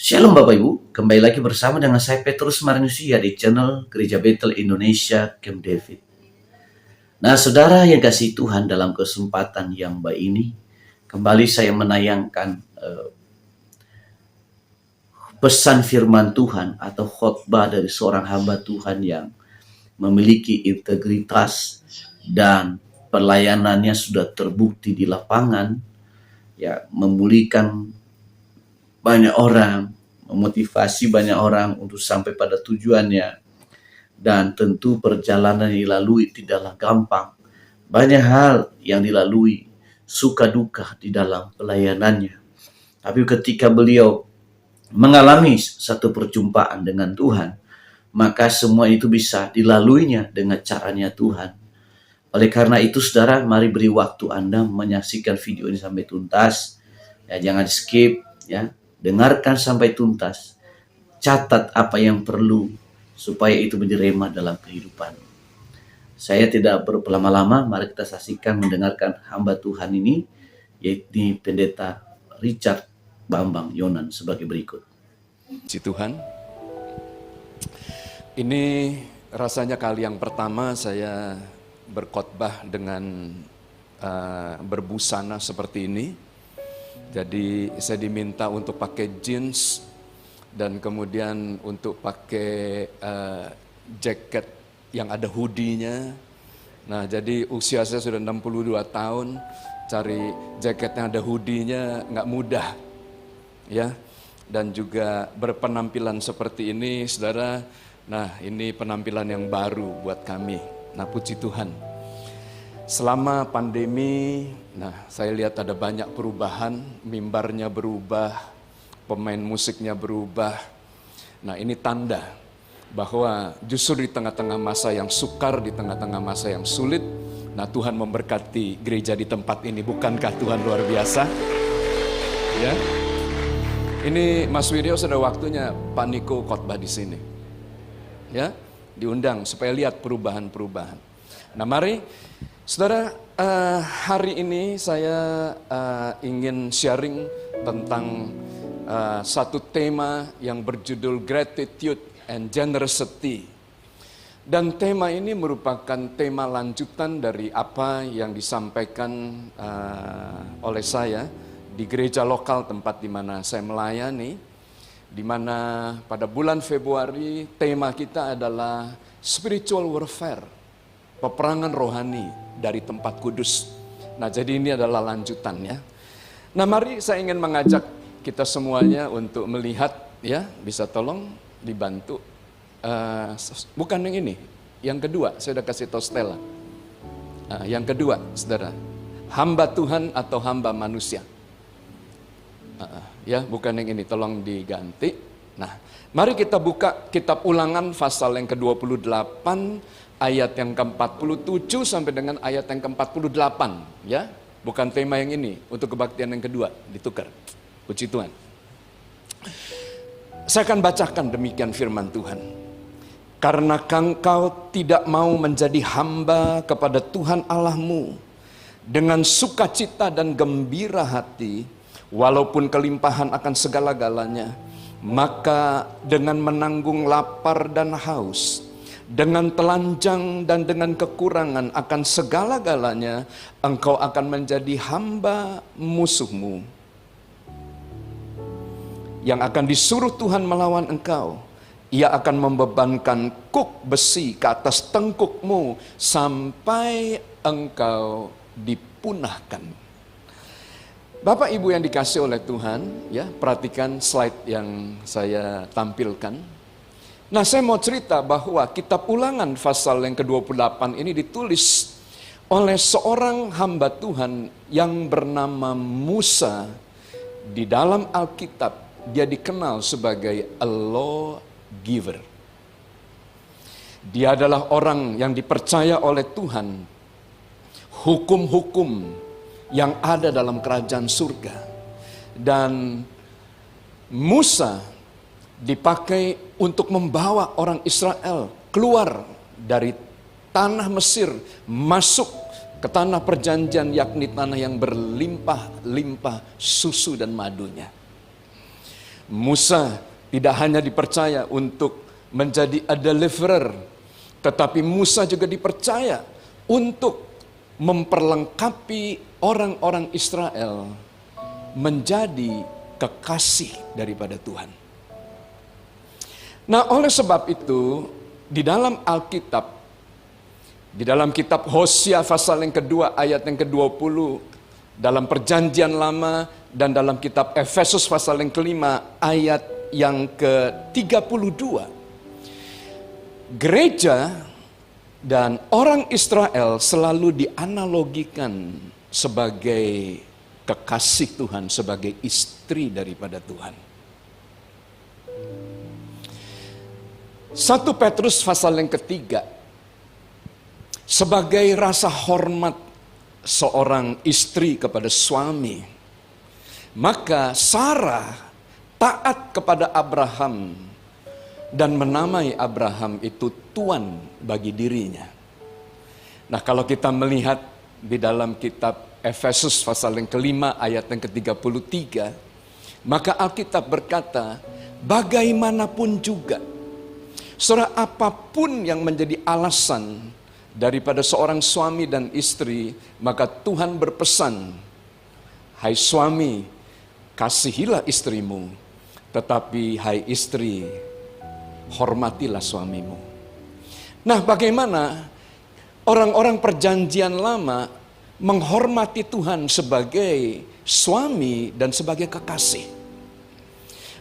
Shalom Bapak Ibu, kembali lagi bersama dengan saya Petrus Marinusia di channel Gereja Betel Indonesia Camp David. Nah saudara yang kasih Tuhan, dalam kesempatan yang baik ini, kembali saya menayangkan pesan firman Tuhan atau khotbah dari seorang hamba Tuhan yang memiliki integritas dan pelayanannya sudah terbukti di lapangan, ya, memulihkan banyak orang, memotivasi banyak orang untuk sampai pada tujuannya. Dan tentu perjalanan yang dilalui tidaklah gampang. Banyak hal yang dilalui, suka duka di dalam pelayanannya. Tapi ketika beliau mengalami satu perjumpaan dengan Tuhan, maka semua itu bisa dilaluinya dengan caranya Tuhan. Oleh karena itu saudara, mari beri waktu Anda menyaksikan video ini sampai tuntas. Ya, jangan skip, ya. Dengarkan sampai tuntas. Catat apa yang perlu supaya itu menjadi rema dalam kehidupan. Saya tidak berlama-lama, mari kita saksikan mendengarkan hamba Tuhan ini, yaitu Pendeta Richard Bambang Yonan sebagai berikut. Puji Tuhan. Ini rasanya kali yang pertama saya berkhotbah dengan berbusana seperti ini. Jadi saya diminta untuk pakai jeans dan kemudian untuk pakai jaket yang ada hoodie-nya. Nah, jadi usia saya sudah 62 tahun, cari jaket yang ada hoodie-nya nggak mudah. Ya. Dan juga berpenampilan seperti ini, saudara. Nah, ini penampilan yang baru buat kami. Nah, puji Tuhan. Selama pandemi, nah saya lihat ada banyak perubahan, mimbarnya berubah, pemain musiknya berubah. Nah, ini tanda bahwa justru di tengah-tengah masa yang sukar, di tengah-tengah masa yang sulit, nah Tuhan memberkati gereja di tempat ini. Bukankah Tuhan luar biasa? Ya. Ini Mas Wiryo sudah waktunya Pak Niko khotbah di sini. Ya, diundang supaya lihat perubahan-perubahan. Nah, mari saudara, hari ini saya ingin sharing tentang satu tema yang berjudul Gratitude and Generosity. Dan tema ini merupakan tema lanjutan dari apa yang disampaikan oleh saya di gereja lokal tempat di mana saya melayani, di mana pada bulan Februari tema kita adalah spiritual warfare, peperangan rohani dari tempat kudus. Nah, jadi ini adalah lanjutannya. Nah, mari saya ingin mengajak kita semuanya untuk melihat, ya, bisa tolong dibantu. Bukan yang ini, yang kedua, saya sudah kasih tahu Stella. Yang kedua, saudara, hamba Tuhan atau hamba manusia. Ya, bukan yang ini, tolong diganti. Nah, mari kita buka kitab Ulangan pasal yang ke-28 ayat yang ke-47 sampai dengan ayat yang ke-48, ya. Bukan tema yang ini, untuk kebaktian yang kedua ditukar. Puji Tuhan. Saya akan bacakan demikian firman Tuhan. Karena engkau tidak mau menjadi hamba kepada Tuhan Allahmu dengan sukacita dan gembira hati, walaupun kelimpahan akan segala-galanya, maka dengan menanggung lapar dan haus, dengan telanjang dan dengan kekurangan akan segala-galanya, engkau akan menjadi hamba musuhmu, yang akan disuruh Tuhan melawan engkau. Ia akan membebankan kuk besi ke atas tengkukmu sampai engkau dipunahkan. Bapak Ibu yang dikasih oleh Tuhan, ya, perhatikan slide yang saya tampilkan. Nah, saya mau cerita bahwa kitab Ulangan pasal yang ke-28 ini ditulis oleh seorang hamba Tuhan yang bernama Musa. Di dalam Alkitab dia dikenal sebagai a law giver. Dia adalah orang yang dipercaya oleh Tuhan hukum-hukum yang ada dalam kerajaan surga. Dan Musa dipakai untuk membawa orang Israel keluar dari tanah Mesir, masuk ke tanah perjanjian, yakni tanah yang berlimpah-limpah susu dan madunya. Musa tidak hanya dipercaya untuk menjadi a deliverer, tetapi Musa juga dipercaya untuk memperlengkapi orang-orang Israel menjadi kekasih daripada Tuhan. Nah, oleh sebab itu, di dalam Alkitab, di dalam kitab Hosea pasal yang kedua ayat yang ke-20, dalam perjanjian lama, dan dalam kitab Efesus pasal yang kelima ayat yang ke-32, gereja dan orang Israel selalu dianalogikan sebagai kekasih Tuhan, sebagai istri daripada Tuhan. 1 Petrus pasal yang ketiga, sebagai rasa hormat seorang istri kepada suami, maka Sarah taat kepada Abraham dan menamai Abraham itu Tuan bagi dirinya. Nah, kalau kita melihat di dalam kitab Efesus pasal yang kelima ayat yang ke-33, maka Alkitab berkata, bagaimanapun juga, saudara, apapun yang menjadi alasan daripada seorang suami dan istri, maka Tuhan berpesan, hai suami, kasihilah istrimu, tetapi hai istri, hormatilah suamimu. Nah, bagaimana orang-orang perjanjian lama menghormati Tuhan sebagai suami dan sebagai kekasih?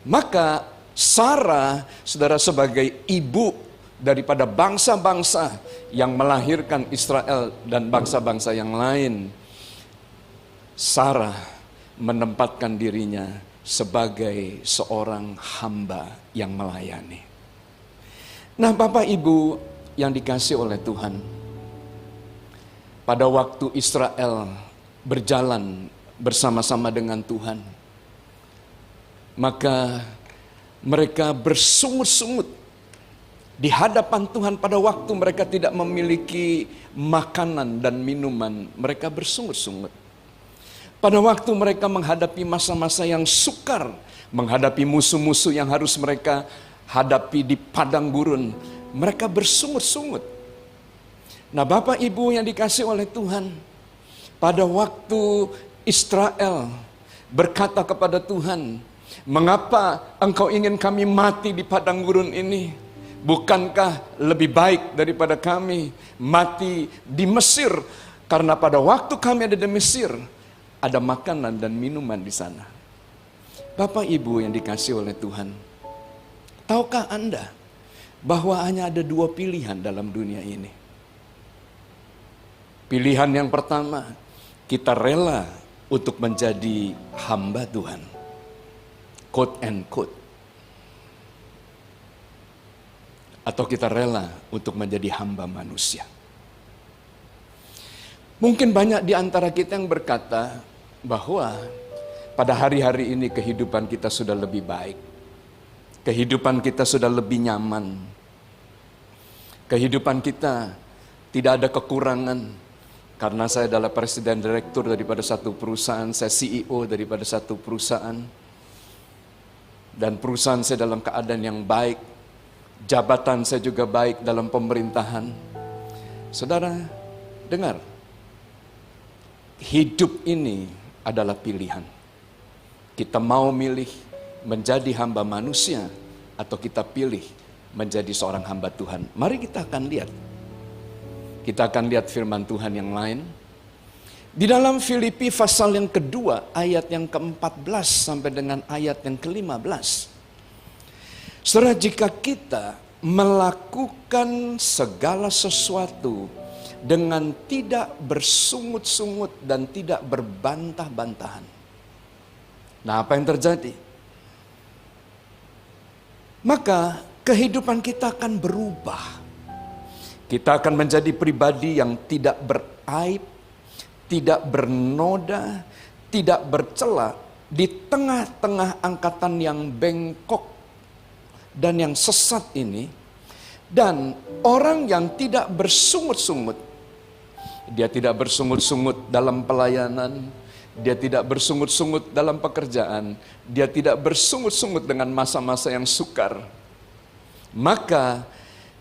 Maka Sarah, saudara, sebagai ibu daripada bangsa-bangsa yang melahirkan Israel dan bangsa-bangsa yang lain, Sarah menempatkan dirinya sebagai seorang hamba yang melayani. Nah, Bapak Ibu yang dikasihi oleh Tuhan, pada waktu Israel berjalan bersama-sama dengan Tuhan, maka mereka bersungut-sungut di hadapan Tuhan. Pada waktu mereka tidak memiliki makanan dan minuman, mereka bersungut-sungut. Pada waktu mereka menghadapi masa-masa yang sukar, menghadapi musuh-musuh yang harus mereka hadapi di padang gurun, mereka bersungut-sungut. Nah, Bapak Ibu yang dikasihi oleh Tuhan, pada waktu Israel berkata kepada Tuhan, mengapa engkau ingin kami mati di padang gurun ini? Bukankah lebih baik daripada kami mati di Mesir? Karena pada waktu kami ada di Mesir, ada makanan dan minuman di sana. Bapak Ibu yang dikasihi oleh Tuhan, tahukah Anda bahwa hanya ada dua pilihan dalam dunia ini? Pilihan yang pertama, kita rela untuk menjadi hamba Tuhan, quote and quote, atau kita rela untuk menjadi hamba manusia. Mungkin banyak di antara kita yang berkata bahwa pada hari-hari ini kehidupan kita sudah lebih baik, kehidupan kita sudah lebih nyaman, kehidupan kita tidak ada kekurangan. Karena saya adalah presiden direktur daripada satu perusahaan, saya CEO daripada satu perusahaan, dan perusahaan saya dalam keadaan yang baik, jabatan saya juga baik dalam pemerintahan. Saudara, dengar, hidup ini adalah pilihan. Kita mau milih menjadi hamba manusia atau kita pilih menjadi seorang hamba Tuhan. Mari kita akan lihat. Kita akan lihat firman Tuhan yang lain. Di dalam Filipi pasal yang kedua ayat yang ke-14 sampai dengan ayat yang ke-15. Saudara, jika kita melakukan segala sesuatu dengan tidak bersungut-sungut dan tidak berbantah-bantahan. Nah, apa yang terjadi? Maka kehidupan kita akan berubah. Kita akan menjadi pribadi yang tidak beraib, tidak bernoda, tidak bercela di tengah-tengah angkatan yang bengkok dan yang sesat ini. Dan orang yang tidak bersungut-sungut, dia tidak bersungut-sungut dalam pelayanan, dia tidak bersungut-sungut dalam pekerjaan, dia tidak bersungut-sungut dengan masa-masa yang sukar, maka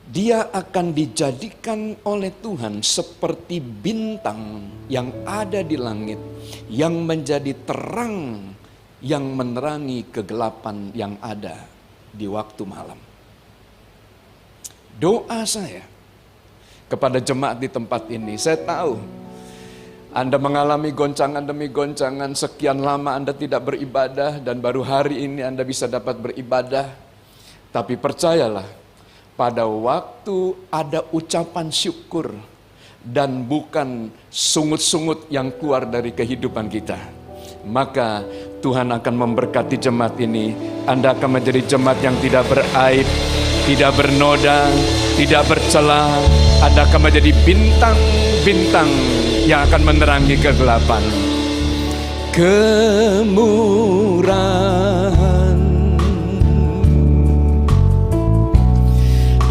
dia akan dijadikan oleh Tuhan seperti bintang yang ada di langit, yang menjadi terang, yang menerangi kegelapan yang ada di waktu malam. Doa saya kepada jemaat di tempat ini, saya tahu Anda mengalami goncangan demi goncangan, sekian lama Anda tidak beribadah, dan baru hari ini Anda bisa dapat beribadah. Tapi percayalah, pada waktu ada ucapan syukur dan bukan sungut-sungut yang keluar dari kehidupan kita, maka Tuhan akan memberkati jemaat ini. Anda akan menjadi jemaat yang tidak beraib, tidak bernoda, tidak bercela. Anda akan menjadi bintang-bintang yang akan menerangi kegelapan. Kemurahan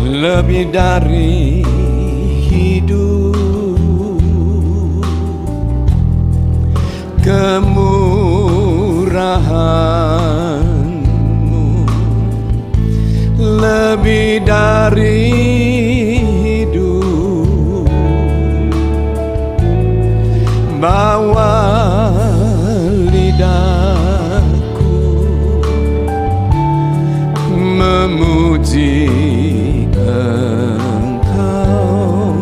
lebih dari hidup, kemurahan-Mu lebih dari hidup. Bawa lidahku memuji Engkau,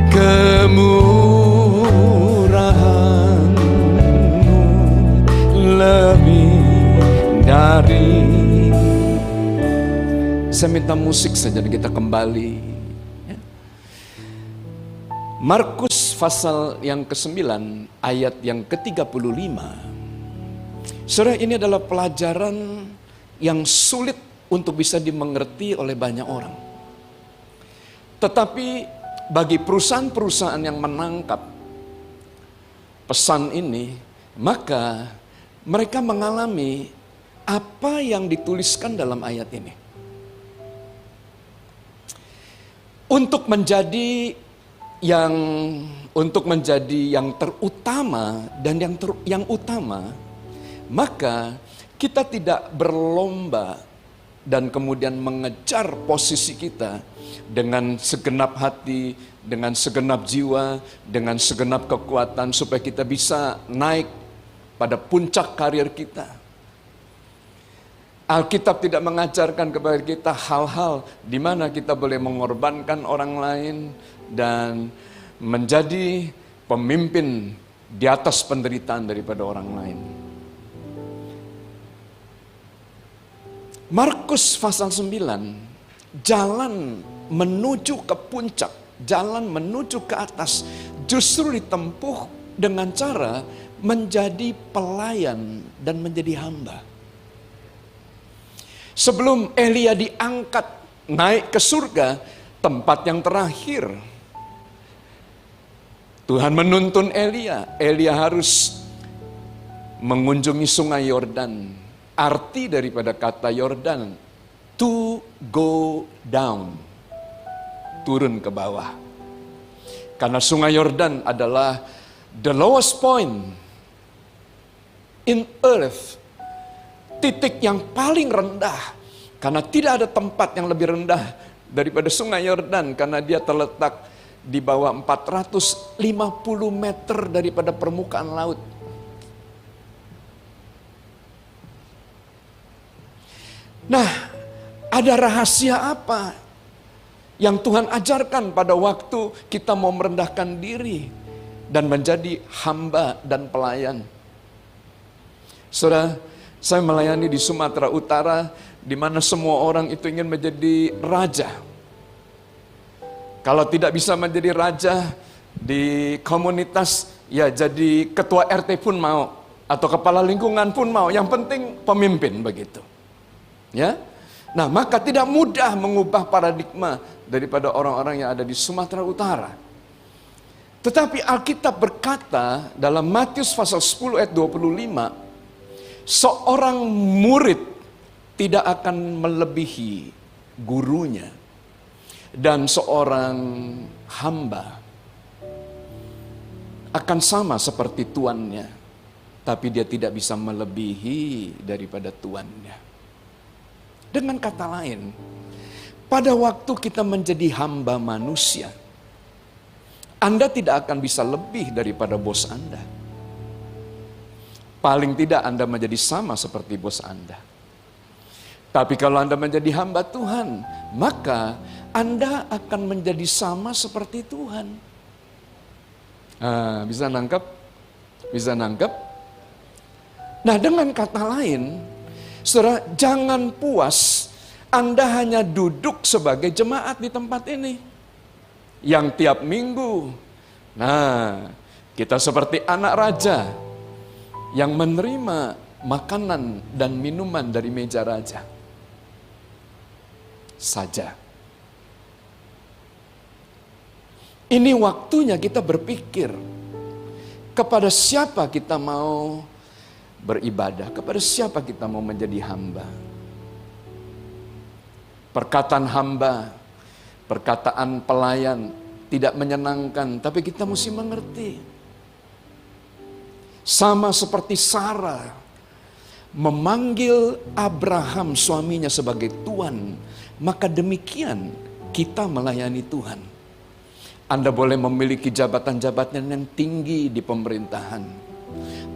kemurahan-Mu lebih dari. Saya minta musik saja dan kita kembali. Markus pasal yang ke-9 ayat yang ke-35. Saudara, ini adalah pelajaran yang sulit untuk bisa dimengerti oleh banyak orang. Tetapi bagi perusahaan-perusahaan yang menangkap pesan ini, maka mereka mengalami apa yang dituliskan dalam ayat ini. Untuk menjadi yang terutama dan yang utama, maka kita tidak berlomba dan kemudian mengejar posisi kita dengan segenap hati, dengan segenap jiwa, dengan segenap kekuatan supaya kita bisa naik pada puncak karir kita. Alkitab tidak mengajarkan kepada kita hal-hal di mana kita boleh mengorbankan orang lain dan menjadi pemimpin di atas penderitaan daripada orang lain. Markus pasal 9, jalan menuju ke puncak, jalan menuju ke atas justru ditempuh dengan cara menjadi pelayan dan menjadi hamba. Sebelum Elia diangkat naik ke surga, tempat yang terakhir Tuhan menuntun Elia. Elia harus mengunjungi sungai Yordan. Arti daripada kata Yordan, to go down, turun ke bawah. Karena sungai Yordan adalah the lowest point in earth, titik yang paling rendah, karena tidak ada tempat yang lebih rendah daripada sungai Yordan, karena dia terletak di bawah 450 meter daripada permukaan laut. Nah, ada rahasia apa yang Tuhan ajarkan pada waktu kita mau merendahkan diri dan menjadi hamba dan pelayan? Saudara, saya melayani di Sumatera Utara, di mana semua orang itu ingin menjadi raja. Kalau tidak bisa menjadi raja di komunitas, ya jadi ketua RT pun mau, atau kepala lingkungan pun mau. Yang penting pemimpin begitu. Ya, nah maka tidak mudah mengubah paradigma daripada orang-orang yang ada di Sumatera Utara. Tetapi Alkitab berkata dalam Matius pasal 10 ayat 25, seorang murid tidak akan melebihi gurunya, dan seorang hamba akan sama seperti tuannya, tapi dia tidak bisa melebihi daripada tuannya. Dengan kata lain, pada waktu kita menjadi hamba manusia, Anda tidak akan bisa lebih daripada bos Anda. Paling tidak Anda menjadi sama seperti bos Anda. Tapi kalau Anda menjadi hamba Tuhan, maka Anda akan menjadi sama seperti Tuhan. Bisa nangkep? Bisa nangkep? Nah, dengan kata lain, saudara, jangan puas Anda hanya duduk sebagai jemaat di tempat ini. Yang tiap minggu, nah, kita seperti anak raja yang menerima makanan dan minuman dari meja raja saja. Ini waktunya kita berpikir kepada siapa kita mau beribadah, kepada siapa kita mau menjadi hamba. Perkataan hamba, perkataan pelayan tidak menyenangkan, tapi kita mesti mengerti. Sama seperti Sarah memanggil Abraham suaminya sebagai Tuan, maka demikian kita melayani Tuhan. Anda boleh memiliki jabatan-jabatan yang tinggi di pemerintahan.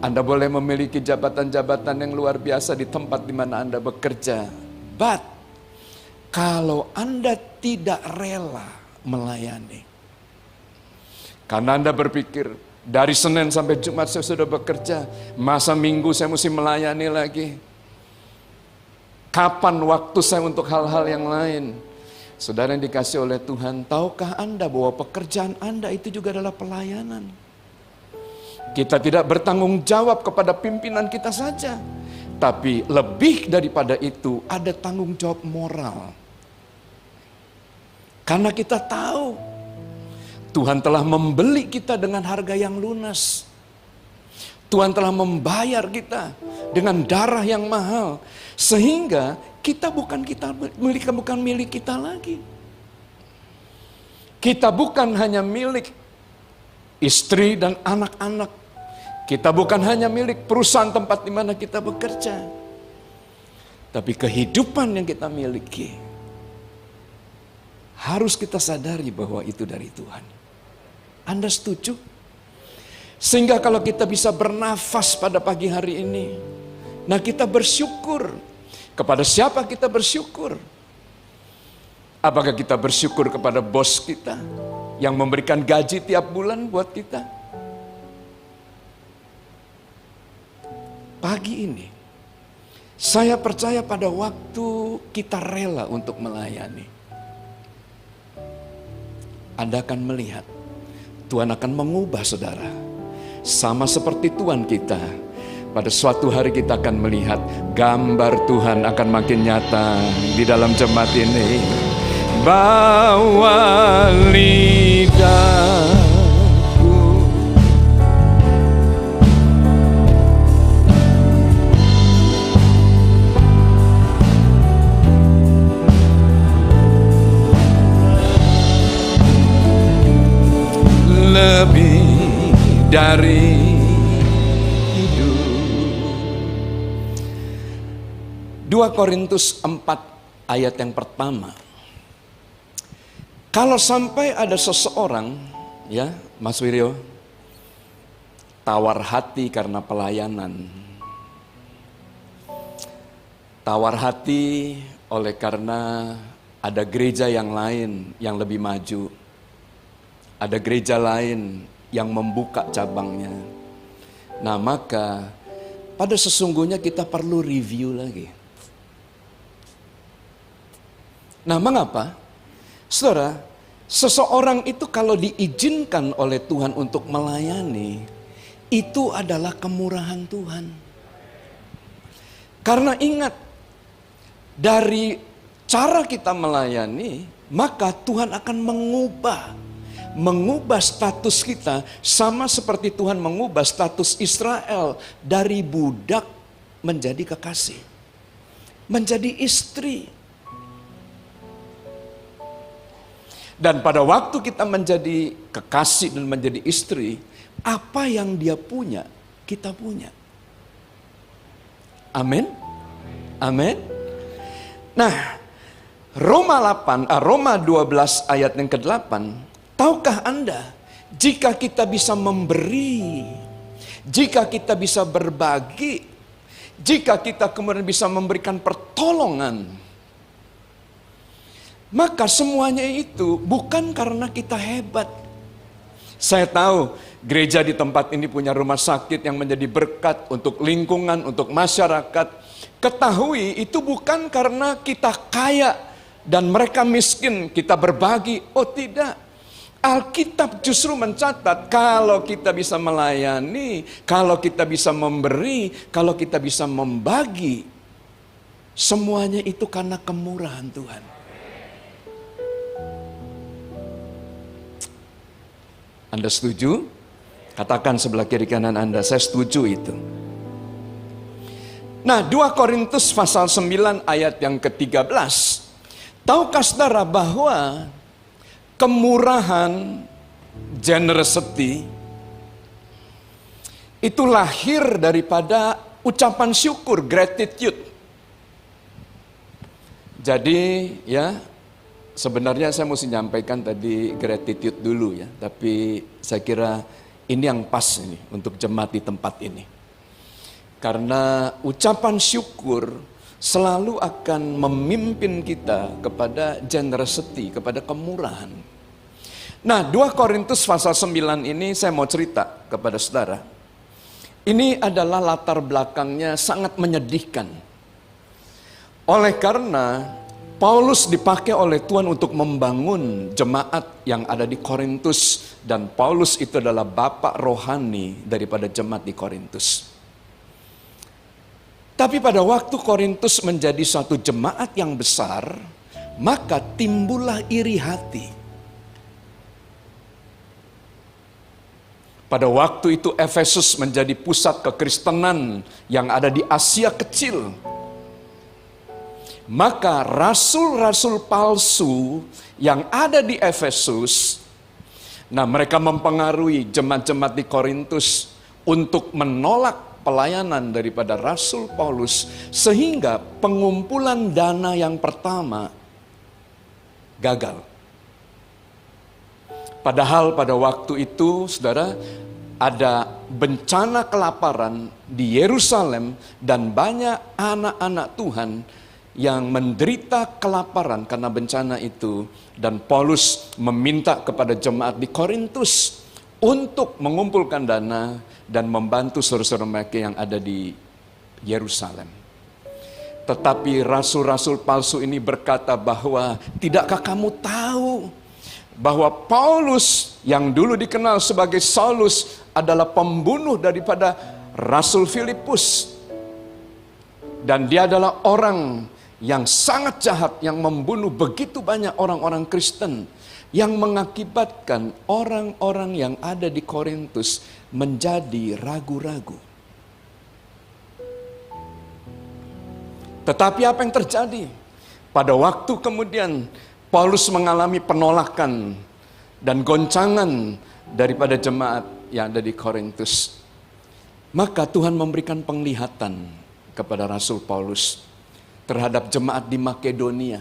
Anda boleh memiliki jabatan-jabatan yang luar biasa di tempat di mana Anda bekerja. But, kalau Anda tidak rela melayani, karena Anda berpikir, dari Senin sampai Jumat saya sudah bekerja, masa Minggu saya mesti melayani lagi. Kapan waktu saya untuk hal-hal yang lain? Saudara yang dikasih oleh Tuhan, tahukah Anda bahwa pekerjaan Anda itu juga adalah pelayanan? Kita tidak bertanggung jawab kepada pimpinan kita saja, tapi lebih daripada itu ada tanggung jawab moral. Karena kita tahu Tuhan telah membeli kita dengan harga yang lunas. Tuhan telah membayar kita dengan darah yang mahal, sehingga kita bukan milik kita lagi. Kita bukan hanya milik istri dan anak-anak. Kita bukan hanya milik perusahaan tempat di mana kita bekerja. Tapi kehidupan yang kita miliki harus kita sadari bahwa itu dari Tuhan. Anda setuju? Sehingga kalau kita bisa bernafas pada pagi hari ini, nah kita bersyukur. Kepada siapa kita bersyukur? Apakah kita bersyukur kepada bos kita yang memberikan gaji tiap bulan buat kita? Pagi ini, saya percaya pada waktu kita rela untuk melayani, Anda akan melihat Tuhan akan mengubah saudara. Sama seperti Tuhan kita, pada suatu hari kita akan melihat gambar Tuhan akan makin nyata di dalam jemaat ini. Bawa lidahku lebih dari hidup. 2 Korintus 4 ayat yang pertama. Kalau sampai ada seseorang, ya Mas Wiryo, tawar hati karena pelayanan, tawar hati oleh karena ada gereja yang lain yang lebih maju, ada gereja lain yang membuka cabangnya. Nah, maka pada sesungguhnya kita perlu review lagi. Nah, mengapa? Saudara, seseorang itu kalau diizinkan oleh Tuhan untuk melayani, itu adalah kemurahan Tuhan. Karena ingat, dari cara kita melayani, maka Tuhan akan mengubah status kita, sama seperti Tuhan mengubah status Israel dari budak menjadi kekasih, menjadi istri. Dan pada waktu kita menjadi kekasih dan menjadi istri, Apa yang dia punya, kita punya. Amin. Amin. Nah, Roma 12 ayat yang ke-8, tahukah Anda, jika kita bisa memberi, jika kita bisa berbagi, jika kita kemudian bisa memberikan pertolongan, maka semuanya itu bukan karena kita hebat. Saya tahu gereja di tempat ini punya rumah sakit yang menjadi berkat untuk lingkungan, untuk masyarakat. Ketahui itu bukan karena kita kaya dan mereka miskin, kita berbagi. Oh tidak. Alkitab justru mencatat kalau kita bisa melayani, kalau kita bisa memberi, kalau kita bisa membagi, semuanya itu karena kemurahan Tuhan. Anda setuju? Katakan sebelah kiri kanan Anda, saya setuju itu. Nah, 2 Korintus pasal 9 ayat yang ke-13. Tahukah saudara bahwa kemurahan, generosity, itu lahir daripada ucapan syukur, gratitude. Jadi ya, sebenarnya saya mesti nyampaikan tadi gratitude dulu ya, tapi saya kira ini yang pas ini untuk jemaat di tempat ini. Karena ucapan syukur selalu akan memimpin kita kepada generosity, kepada kemurahan. Nah, 2 Korintus pasal 9 ini saya mau cerita kepada saudara. Ini adalah latar belakangnya sangat menyedihkan. Oleh karena Paulus dipakai oleh Tuhan untuk membangun jemaat yang ada di Korintus. Dan Paulus itu adalah bapak rohani daripada jemaat di Korintus. Tapi pada waktu Korintus menjadi suatu jemaat yang besar, maka timbullah iri hati. Pada waktu itu Efesus menjadi pusat kekristenan yang ada di Asia Kecil. Maka rasul-rasul palsu yang ada di Efesus, nah mereka mempengaruhi jemaat-jemaat di Korintus untuk menolak pelayanan daripada Rasul Paulus, sehingga pengumpulan dana yang pertama gagal. Padahal pada waktu itu, saudara, ada bencana kelaparan di Yerusalem dan banyak anak-anak Tuhan yang menderita kelaparan karena bencana itu. Dan Paulus meminta kepada jemaat di Korintus untuk mengumpulkan dana dan membantu saudara-saudara mereka yang ada di Yerusalem. Tetapi rasul-rasul palsu ini berkata bahwa, tidakkah kamu tahu bahwa Paulus yang dulu dikenal sebagai Saulus adalah pembunuh daripada Rasul Filipus. Dan dia adalah orang yang sangat jahat, yang membunuh begitu banyak orang-orang Kristen, yang mengakibatkan orang-orang yang ada di Korintus menjadi ragu-ragu. Tetapi apa yang terjadi? Pada waktu kemudian Paulus mengalami penolakan dan goncangan daripada jemaat yang ada di Korintus. Maka Tuhan memberikan penglihatan kepada Rasul Paulus terhadap jemaat di Makedonia.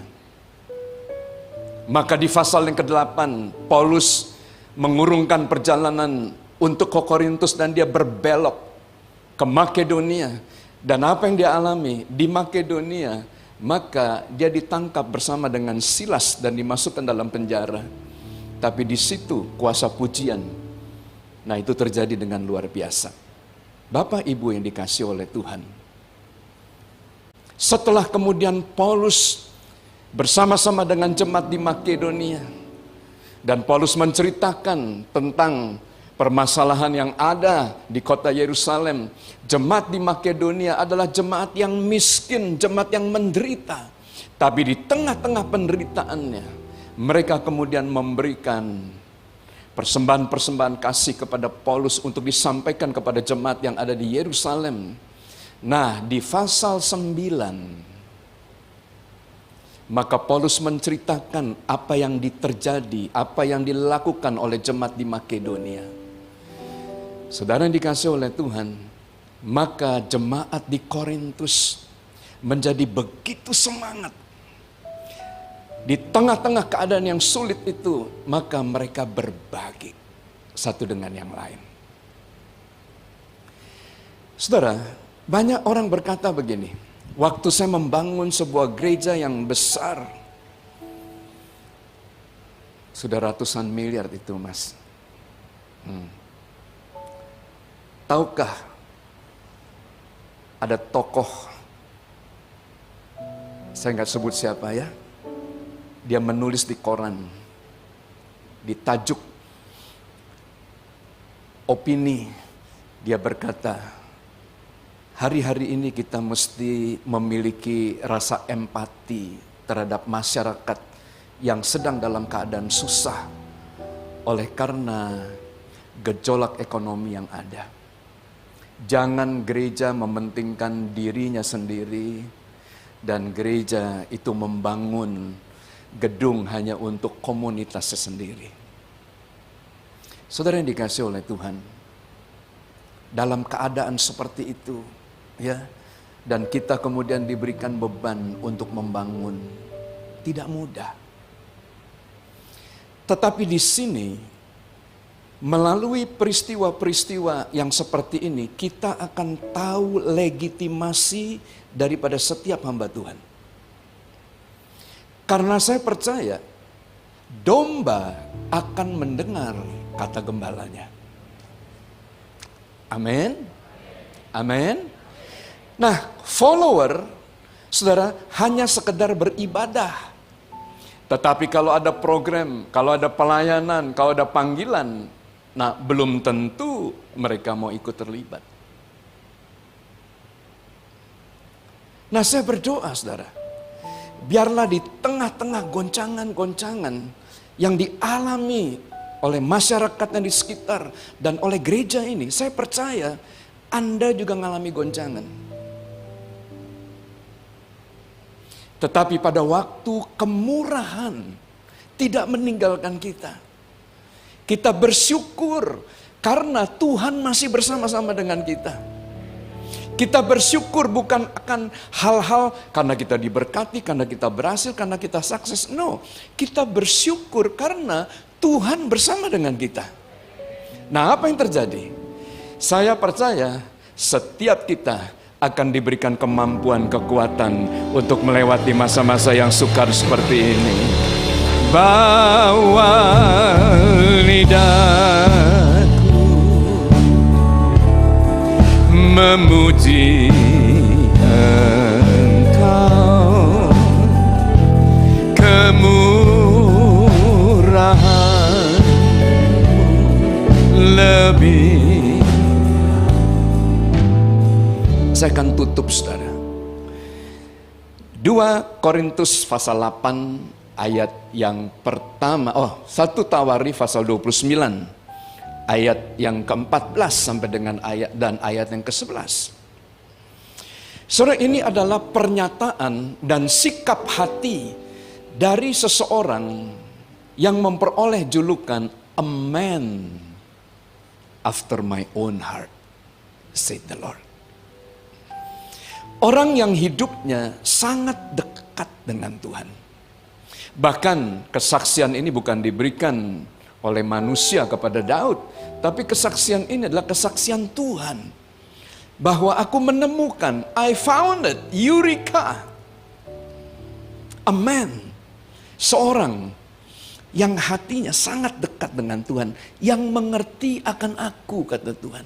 Maka di pasal yang ke-8, Paulus mengurungkan perjalanan untuk ke Korintus dan dia berbelok ke Makedonia. Dan apa yang dia alami di Makedonia, maka dia ditangkap bersama dengan Silas dan dimasukkan dalam penjara. Tapi di situ kuasa pujian, nah itu terjadi dengan luar biasa. Bapak Ibu yang dikasihi oleh Tuhan, setelah kemudian Paulus bersama-sama dengan jemaat di Makedonia, dan Paulus menceritakan tentang permasalahan yang ada di kota Yerusalem. Jemaat di Makedonia adalah jemaat yang miskin, jemaat yang menderita. Tapi di tengah-tengah penderitaannya, mereka kemudian memberikan persembahan-persembahan kasih kepada Paulus untuk disampaikan kepada jemaat yang ada di Yerusalem. Nah, di pasal 9, maka Paulus menceritakan apa yang terjadi, apa yang dilakukan oleh jemaat di Makedonia. Saudara yang dikasih oleh Tuhan, maka jemaat di Korintus menjadi begitu semangat. Di tengah-tengah keadaan yang sulit itu, maka mereka berbagi satu dengan yang lain. Saudara, banyak orang berkata begini, waktu saya membangun sebuah gereja yang besar, sudah ratusan miliar itu, Mas. Tahukah ada tokoh, saya nggak sebut siapa ya, dia menulis di koran, di tajuk opini, dia berkata, hari-hari ini kita mesti memiliki rasa empati terhadap masyarakat yang sedang dalam keadaan susah oleh karena gejolak ekonomi yang ada. Jangan gereja mementingkan dirinya sendiri dan gereja itu membangun gedung hanya untuk komunitasnya sendiri. Saudara yang dikasih oleh Tuhan, dalam keadaan seperti itu, ya, dan kita kemudian diberikan beban untuk membangun, tidak mudah. Tetapi di sini, melalui peristiwa-peristiwa yang seperti ini, kita akan tahu legitimasi daripada setiap hamba Tuhan. Karena saya percaya, domba akan mendengar kata gembalanya. Amin. Amin. Nah, follower, saudara, hanya sekedar beribadah. Tetapi kalau ada program, kalau ada pelayanan, kalau ada panggilan, nah belum tentu mereka mau ikut terlibat. Nah, saya berdoa, saudara, biarlah di tengah-tengah goncangan-goncangan yang dialami oleh masyarakat yang di sekitar dan oleh gereja ini, saya percaya Anda juga mengalami goncangan. Tetapi pada waktu kemurahan tidak meninggalkan kita. Kita bersyukur karena Tuhan masih bersama-sama dengan kita. Kita bersyukur bukan akan hal-hal karena kita diberkati, karena kita berhasil, karena kita sukses. No, kita bersyukur karena Tuhan bersama dengan kita. Nah, apa yang terjadi? Saya percaya setiap kita akan diberikan kemampuan, kekuatan untuk melewati masa-masa yang sukar seperti ini. Bawa lidahku memuji Engkau, kemurahan lebih. Saya akan tutup, saudara. 2 Korintus pasal 8 ayat yang pertama, 1 Tawari pasal 29 ayat yang ke-14 sampai dengan ayat yang ke-11. Saudara, ini adalah pernyataan dan sikap hati dari seseorang yang memperoleh julukan a man after my own heart, said the Lord. Orang yang hidupnya sangat dekat dengan Tuhan. Bahkan kesaksian ini bukan diberikan oleh manusia kepada Daud, tapi kesaksian ini adalah kesaksian Tuhan. Bahwa aku menemukan, I found it, Eureka. A man, seorang yang hatinya sangat dekat dengan Tuhan, yang mengerti akan aku, kata Tuhan.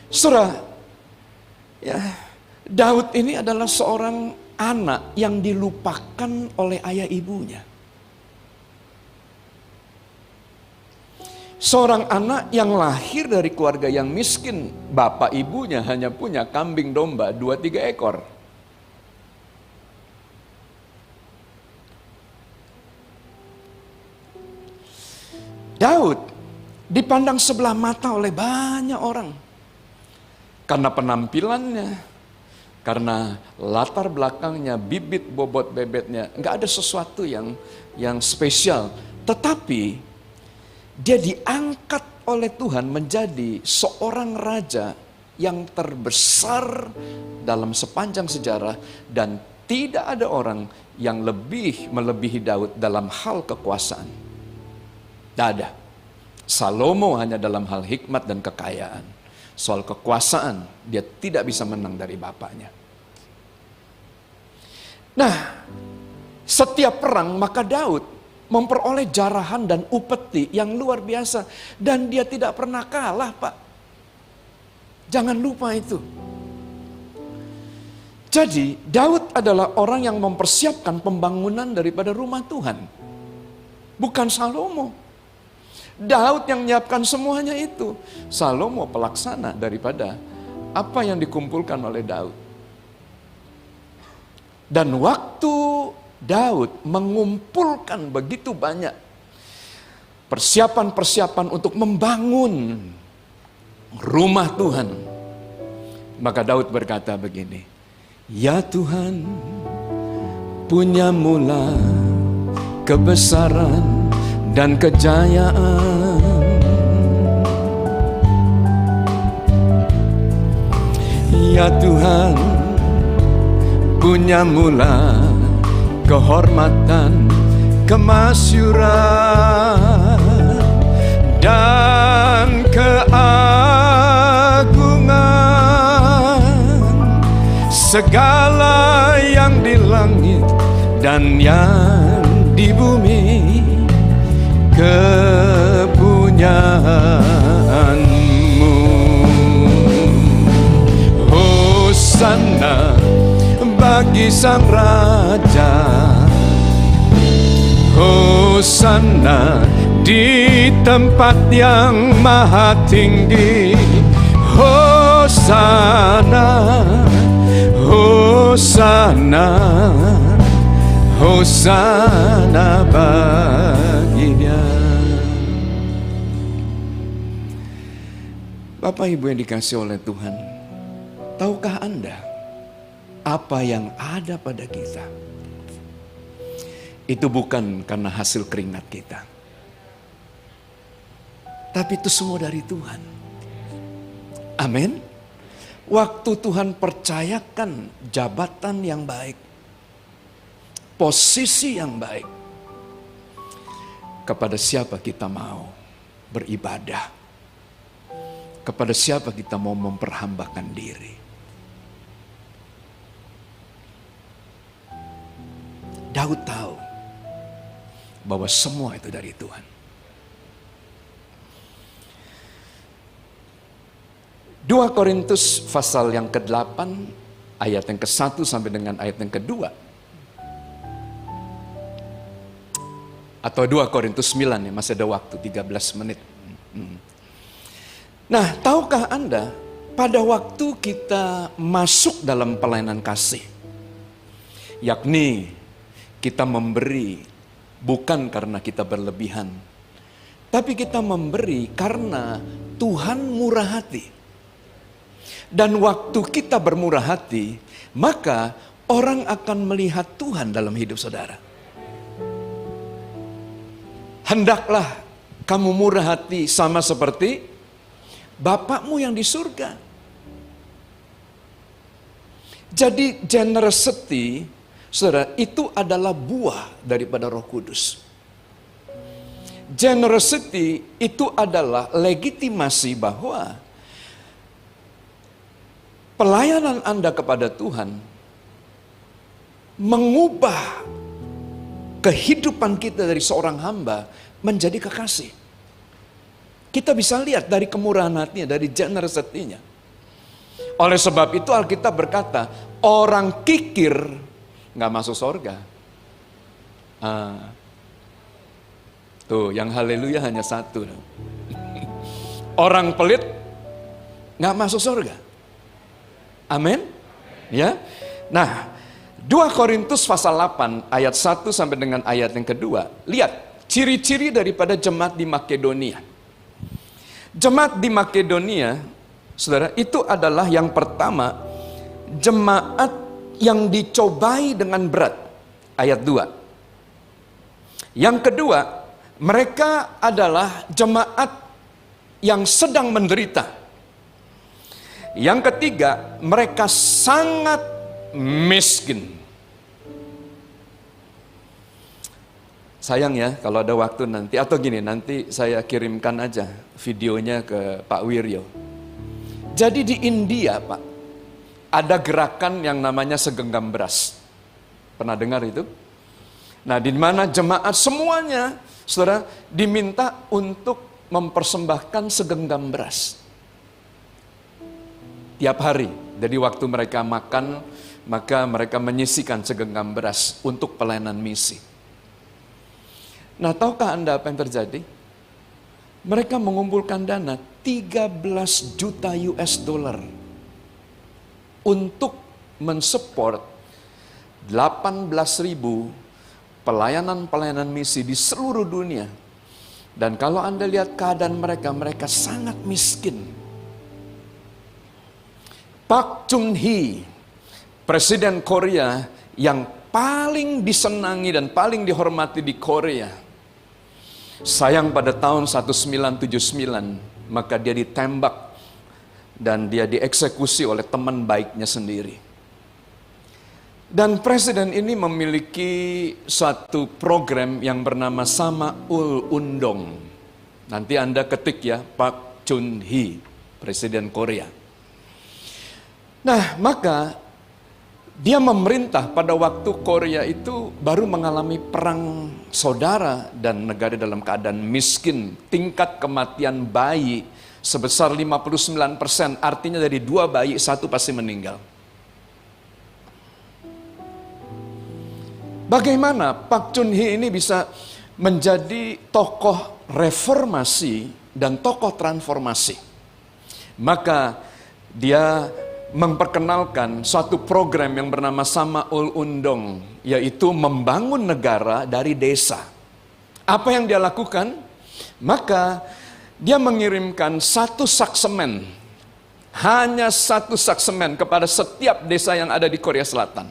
Saudara, ya, Daud ini adalah seorang anak yang dilupakan oleh ayah ibunya. Seorang anak yang lahir dari keluarga yang miskin, bapak ibunya hanya punya kambing domba 2-3 ekor. Daud dipandang sebelah mata oleh banyak orang. Karena penampilannya, karena latar belakangnya, bibit bobot bebetnya, nggak ada sesuatu yang spesial. Tetapi Dia diangkat oleh Tuhan menjadi seorang raja yang terbesar dalam sepanjang sejarah, dan tidak ada orang yang lebih melebihi Daud dalam hal kekuasaan. Tidak ada. Salomo hanya dalam hal hikmat dan kekayaan. Soal kekuasaan, dia tidak bisa menang dari bapaknya. Nah, setiap perang maka Daud memperoleh jarahan dan upeti yang luar biasa. Dan dia tidak pernah kalah, Pak. Jangan lupa itu. Jadi, Daud adalah orang yang mempersiapkan pembangunan daripada rumah Tuhan. Bukan Salomo. Daud yang menyiapkan semuanya itu. Salomo pelaksana daripada apa yang dikumpulkan oleh Daud. Dan waktu Daud mengumpulkan begitu banyak persiapan-persiapan untuk membangun rumah Tuhan, maka Daud berkata begini, "Ya Tuhan, punya mula kebesaran dan kejayaan. Ya Tuhan, punya mula kehormatan, kemasyuran, dan keagungan. Segala yang di langit dan yang di bumi kepunyaanmu. Hosana bagi sang raja, hosana di tempat yang maha tinggi. Hosana, hosana, hosana baginya. Bapak Ibu yang dikasihi oleh Tuhan, tahukah Anda apa yang ada pada kita itu bukan karena hasil keringat kita, tapi itu semua dari Tuhan. Amin. Waktu Tuhan percayakan jabatan yang baik, posisi yang baik, kepada siapa kita mau beribadah, kepada siapa kita mau memperhambakan diri. Daud tahu bahwa semua itu dari Tuhan. 2 Korintus pasal yang ke-8 ayat yang ke-1 sampai dengan ayat yang ke-2. Atau 2 Korintus 9 ya, masih ada waktu 13 menit. Nah, tahukah Anda pada waktu kita masuk dalam pelayanan kasih, yakni kita memberi bukan karena kita berlebihan, tapi kita memberi karena Tuhan murah hati. Dan waktu kita bermurah hati, maka orang akan melihat Tuhan dalam hidup saudara. Hendaklah kamu murah hati sama seperti Bapakmu yang di surga. Jadi generosity, saudara, itu adalah buah daripada Roh Kudus. Generosity itu adalah legitimasi bahwa pelayanan Anda kepada Tuhan mengubah kehidupan kita dari seorang hamba menjadi kekasih. Kita bisa lihat dari kemurahan hatinya, dari generosity-nya. Oleh sebab itu Alkitab berkata, orang kikir nggak masuk surga. Tuh, yang haleluya hanya satu. Orang pelit nggak masuk surga. Amin. Ya. Nah, 2 Korintus pasal 8 ayat 1 sampai dengan ayat yang kedua. Lihat ciri-ciri daripada jemaat di Makedonia. Jemaat di Makedonia, saudara, itu adalah yang pertama, jemaat yang dicobai dengan berat. Ayat 2. Yang kedua, mereka adalah jemaat yang sedang menderita. Yang ketiga, mereka sangat miskin. Sayang ya kalau ada waktu nanti, atau gini, nanti saya kirimkan aja videonya ke Pak Wiryo. Jadi di India, Pak, ada gerakan yang namanya segenggam beras. Pernah dengar itu? Nah, di mana jemaat semuanya, saudara, diminta untuk mempersembahkan segenggam beras. Tiap hari. Jadi waktu mereka makan, maka mereka menyisikan segenggam beras untuk pelayanan misi. Nah, tahukah Anda apa yang terjadi? Mereka mengumpulkan dana 13 juta US dollar untuk mensupport 18.000 pelayanan-pelayanan misi di seluruh dunia. Dan kalau Anda lihat keadaan mereka, mereka sangat miskin. Pak Chun-hee, Presiden Korea yang paling disenangi dan paling dihormati di Korea. Sayang pada tahun 1979, maka dia ditembak dan dia dieksekusi oleh teman baiknya sendiri. Dan presiden ini memiliki suatu program yang bernama Samaul Undong. Nanti Anda ketik ya, Pak Chun-hee, Presiden Korea. Nah, maka dia memerintah pada waktu Korea itu baru mengalami perang saudara dan negara dalam keadaan miskin. Tingkat kematian bayi sebesar 59%, artinya dari 2 bayi, 1 pasti meninggal. Bagaimana Pak Chun-hee ini bisa menjadi tokoh reformasi dan tokoh transformasi? Maka dia memperkenalkan suatu program yang bernama Samaul Undong, yaitu membangun negara dari desa. Apa yang dia lakukan? Maka dia mengirimkan 1 sak semen, hanya 1 sak semen kepada setiap desa yang ada di Korea Selatan.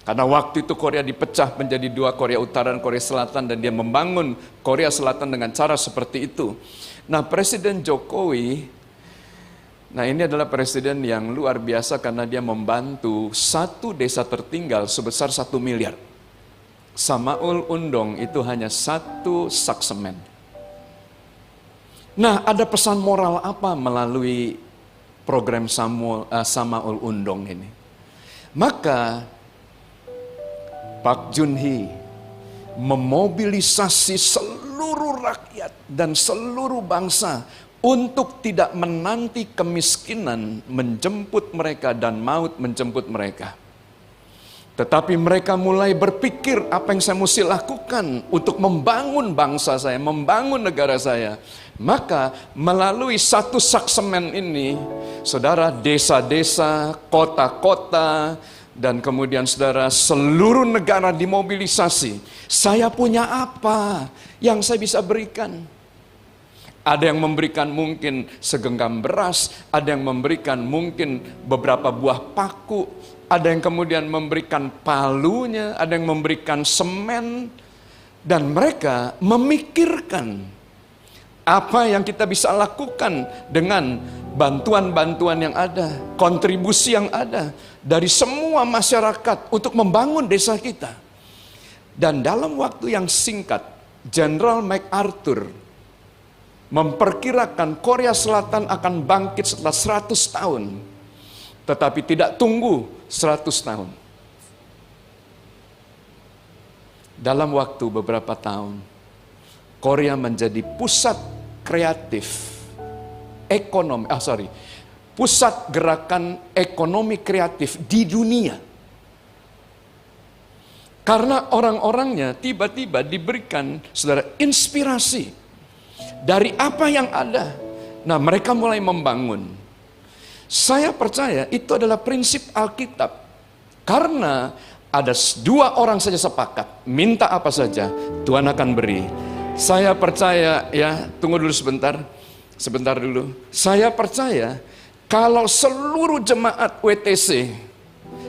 Karena waktu itu Korea dipecah menjadi 2, Korea Utara dan Korea Selatan, dan dia membangun Korea Selatan dengan cara seperti itu. Nah, Presiden Jokowi, nah ini adalah presiden yang luar biasa karena dia membantu 1 desa tertinggal sebesar 1 miliar. Samaul Undong itu hanya 1 sak semen. Nah, ada pesan moral apa melalui program Samaul Undong ini? Maka Pak Chun-hee memobilisasi seluruh rakyat dan seluruh bangsa untuk tidak menanti kemiskinan menjemput mereka dan maut menjemput mereka. Tetapi mereka mulai berpikir, apa yang saya mesti lakukan untuk membangun bangsa saya, membangun negara saya. Maka melalui 1 sak semen ini, saudara, desa-desa, kota-kota, dan kemudian saudara, seluruh negara dimobilisasi. Saya punya apa yang saya bisa berikan? Ada yang memberikan mungkin segenggam beras, ada yang memberikan mungkin beberapa buah paku, ada yang kemudian memberikan palunya, ada yang memberikan semen. Dan mereka memikirkan apa yang kita bisa lakukan dengan bantuan-bantuan yang ada, kontribusi yang ada dari semua masyarakat untuk membangun desa kita. Dan dalam waktu yang singkat, Jenderal MacArthur memperkirakan Korea Selatan akan bangkit setelah 100 tahun. Tetapi tidak tunggu 100 tahun. Dalam waktu beberapa tahun, Korea menjadi pusat kreatif pusat gerakan ekonomi kreatif di dunia. Karena orang-orangnya tiba-tiba diberikan, saudara, inspirasi dari apa yang ada. Nah, mereka mulai membangun. Saya percaya itu adalah prinsip Alkitab. Karena ada 2 orang saja sepakat, minta apa saja, Tuhan akan beri. Saya percaya, ya, tunggu dulu sebentar dulu. Saya percaya kalau seluruh jemaat WTC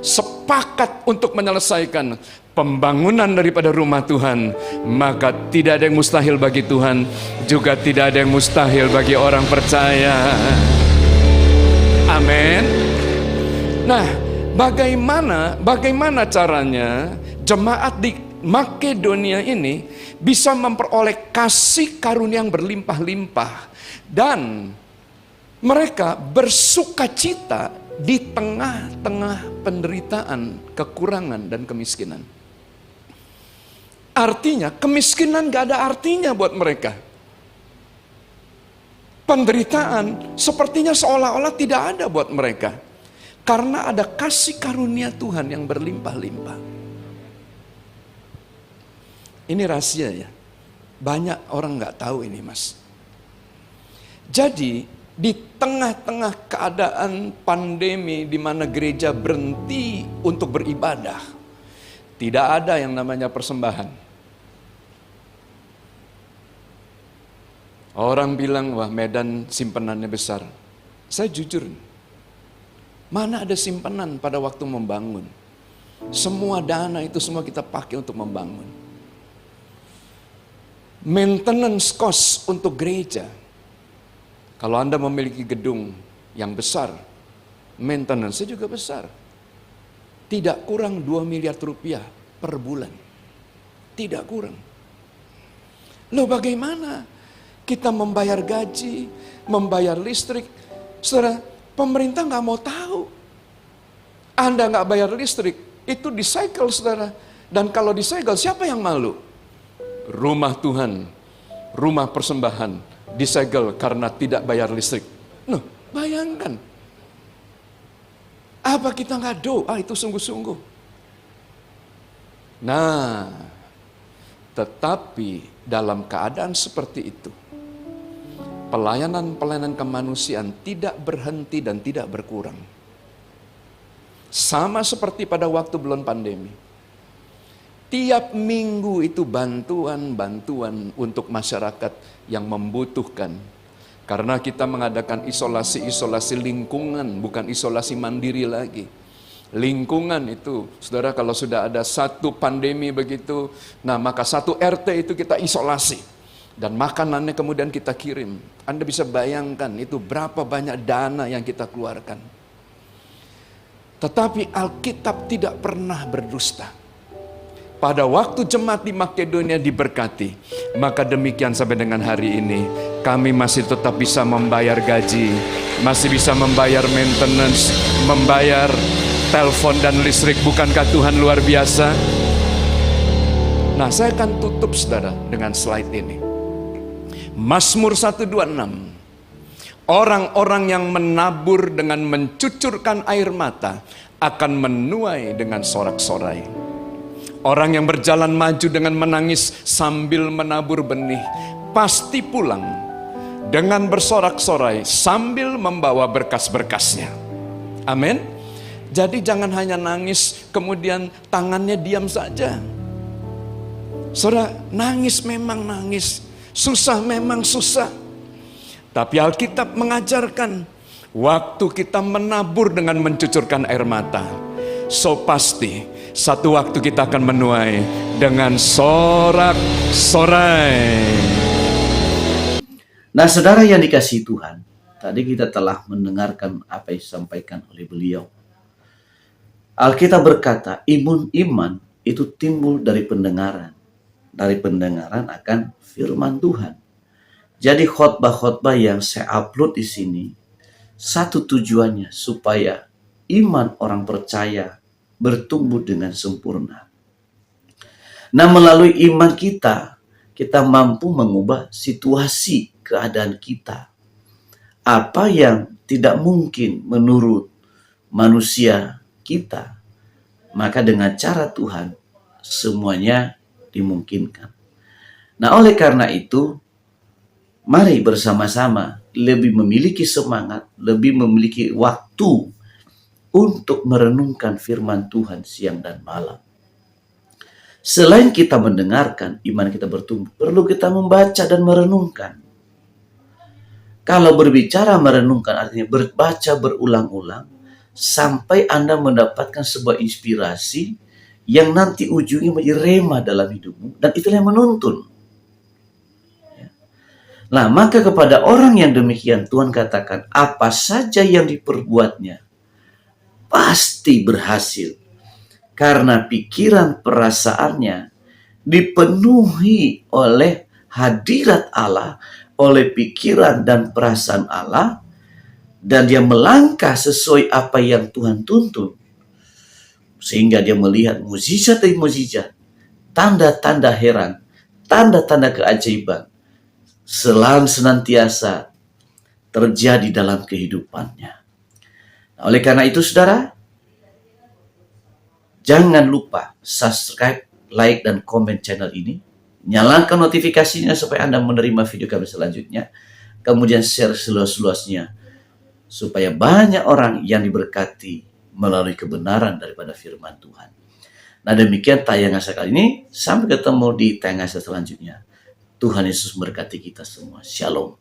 sepakat untuk menyelesaikan pembangunan daripada rumah Tuhan, maka tidak ada yang mustahil bagi Tuhan, juga tidak ada yang mustahil bagi orang percaya. Amin. Nah, bagaimana caranya jemaat di Makedonia ini bisa memperoleh kasih karunia yang berlimpah-limpah dan mereka bersukacita di tengah-tengah penderitaan, kekurangan, dan kemiskinan. Artinya, kemiskinan gak ada artinya buat mereka. Penderitaan sepertinya seolah-olah tidak ada buat mereka. Karena ada kasih karunia Tuhan yang berlimpah-limpah. Ini rahasia ya. Banyak orang gak tahu ini, Mas. Jadi, di tengah-tengah keadaan pandemi di mana gereja berhenti untuk beribadah, tidak ada yang namanya persembahan. Orang bilang, wah Medan simpenannya besar. Saya jujur, mana ada simpanan pada waktu membangun? Semua dana itu semua kita pakai untuk membangun. Maintenance cost untuk gereja. Kalau Anda memiliki gedung yang besar, maintenance-nya juga besar. Tidak kurang 2 miliar rupiah per bulan. Tidak kurang. Loh bagaimana kita membayar gaji, membayar listrik? Saudara, pemerintah nggak mau tahu. Anda nggak bayar listrik, itu disegel saudara. Dan kalau disegel, siapa yang malu? Rumah Tuhan, rumah persembahan, disegel karena tidak bayar listrik. Nah, bayangkan. Apa kita nggak doa itu sungguh-sungguh? Nah, tetapi dalam keadaan seperti itu, pelayanan kemanusiaan tidak berhenti dan tidak berkurang. Sama seperti pada waktu belum pandemi. Tiap minggu itu bantuan untuk masyarakat yang membutuhkan. Karena kita mengadakan isolasi lingkungan, bukan isolasi mandiri lagi. Lingkungan itu, saudara, kalau sudah ada satu pandemi begitu, nah maka satu RT itu kita isolasi. Dan makanannya kemudian kita kirim. Anda bisa bayangkan itu berapa banyak dana yang kita keluarkan. Tetapi Alkitab tidak pernah berdusta. Pada waktu jemaat di Makedonia diberkati, maka demikian sampai dengan hari ini, kami masih tetap bisa membayar gaji, masih bisa membayar maintenance, membayar telepon dan listrik. Bukankah Tuhan luar biasa? Nah, saya akan tutup saudara dengan slide ini. Mazmur 126. Orang-orang yang menabur dengan mencucurkan air mata akan menuai dengan sorak-sorai. Orang yang berjalan maju dengan menangis sambil menabur benih pasti pulang dengan bersorak-sorai sambil membawa berkas-berkasnya. Amin. Jadi jangan hanya nangis kemudian tangannya diam saja. Saudara, nangis memang nangis, susah memang susah. Tapi Alkitab mengajarkan waktu kita menabur dengan mencucurkan air mata, so pasti satu waktu kita akan menuai dengan sorak-sorai. Nah, saudara yang dikasihi Tuhan, tadi kita telah mendengarkan apa yang disampaikan oleh beliau. Alkitab berkata, iman itu timbul dari pendengaran. Dari pendengaran akan firman Tuhan. Jadi khotbah-khotbah yang saya upload di sini, satu tujuannya supaya iman orang percaya bertumbuh dengan sempurna. Nah, melalui iman kita mampu mengubah situasi keadaan kita. Apa yang tidak mungkin menurut manusia kita, maka dengan cara Tuhan semuanya dimungkinkan. Nah, oleh karena itu, mari bersama-sama lebih memiliki semangat, lebih memiliki waktu untuk merenungkan firman Tuhan siang dan malam. Selain kita mendengarkan, iman kita bertumbuh, perlu kita membaca dan merenungkan. Kalau berbicara merenungkan artinya berbaca berulang-ulang sampai Anda mendapatkan sebuah inspirasi yang nanti ujungnya menjadi rema dalam hidupmu, dan itulah yang menuntun. Nah, maka kepada orang yang demikian Tuhan katakan, apa saja yang diperbuatnya pasti berhasil, karena pikiran perasaannya dipenuhi oleh hadirat Allah, oleh pikiran dan perasaan Allah, dan dia melangkah sesuai apa yang Tuhan tuntun, sehingga dia melihat mukjizat demi mukjizat, tanda-tanda heran, tanda-tanda keajaiban selalu senantiasa terjadi dalam kehidupannya. Nah, oleh karena itu saudara, jangan lupa subscribe, like, dan komen channel ini. Nyalakan notifikasinya supaya Anda menerima video kami selanjutnya. Kemudian share seluas-luasnya supaya banyak orang yang diberkati melalui kebenaran daripada firman Tuhan. Nah, demikian tayangan saya kali ini. Sampai ketemu di tayangan saya selanjutnya. Tuhan Yesus memberkati kita semua. Shalom.